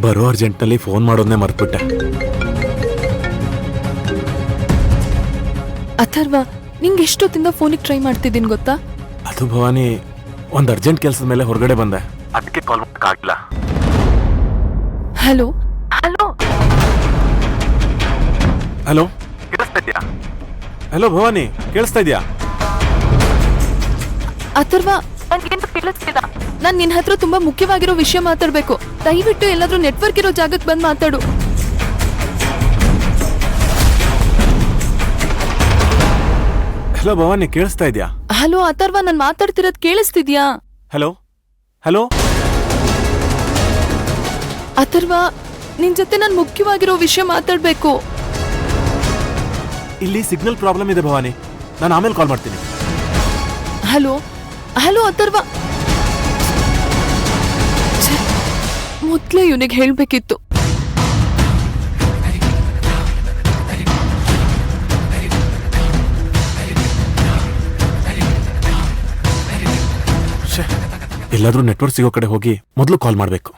ಬರೋ ಅರ್ಜೆಂಟ್ನಲ್ಲಿ ಫೋನ್ ಮಾಡೋದನ್ನೇ ಮರ್ತ್ಬಿಟ್ಟೆ. ಅಥರ್ವ, ನಿಂಗೆ ಎಷ್ಟೊತ್ತಿಂದ ಫೋನಿಗೆ ಟ್ರೈ ಮಾಡ್ತಿದ್ದೀನಿ ಗೊತ್ತಾ? ಅದು ಭವಾನಿ, ಒಂದು ಅರ್ಜೆಂಟ್ ಕೆಲಸದ ಮೇಲೆ ಹೊರಗಡೆ ಬಂದೆ, ಅದಕ್ಕೆ ಕಾಲ್ ಮಾಡೋಕ್ಕಾಗಿಲ್ಲ. ಹಲೋ ಹಲೋ ಹಲೋ, ಕೇಳಿಸ್ತಾ ಇದೆಯಾ? ಹಲೋ ಭವಾನಿ, ಕೇಳಿಸ್ತಾ ಇದೆಯಾ? ಅಥರ್ವ, ನನ್ಗೇನು ಕೇಳಿಸ್ತಿಲ್ಲ. ನಾನ್ ನಿನ್ ಹತ್ರ ತುಂಬಾ ಮುಖ್ಯವಾಗಿರೋ ವಿಷಯ ಮಾತಾಡ್ಬೇಕು. ದಯವಿಟ್ಟು ಎಲ್ಲಾದ್ರೂ ನೆಟ್ವರ್ಕ್ ಇರೋ ಜಾಗಕ್ಕೆ ಬಂದ್ ಮಾತಾಡು. ಹಲೋ ಭವಾನಿ, ಕೇಳಿಸ್ತಾ ಇದೆಯಾ? ಹಲೋ ಅಥರ್ವ, ನಾನ್ ಮಾತಾಡ್ತಿರೋದ್ ಕೇಳಿಸ್ತಿದ್ಯಾ? ಹಲೋ ಹಲೋ ಅಥರ್ವ, ನಿನ್ ಜೊತೆ ನಾನ್ ಮುಖ್ಯವಾಗಿರೋ ವಿಷಯ ಮಾತಾಡ್ಬೇಕು. ಇಲ್ಲಿ ಸಿಗ್ನಲ್ ಪ್ರಾಬ್ಲಮ್ ಇದೆ ಭವಾನಿ, ನಾನು ಆಮೇಲೆ ಕಾಲ್ ಮಾಡ್ತೀನಿ. ಹಲೋ ಹಲೋ ಅಥರ್ವ, ಮೊದ್ಲೇ ಇವನಿಗೆ ಹೇಳ್ಬೇಕಿತ್ತು. ಎಲ್ಲಾದ್ರೂ ನೆಟ್ವರ್ಕ್ ಸಿಗೋ ಕಡೆ ಹೋಗಿ ಮೊದಲು ಕಾಲ್ ಮಾಡಬೇಕು.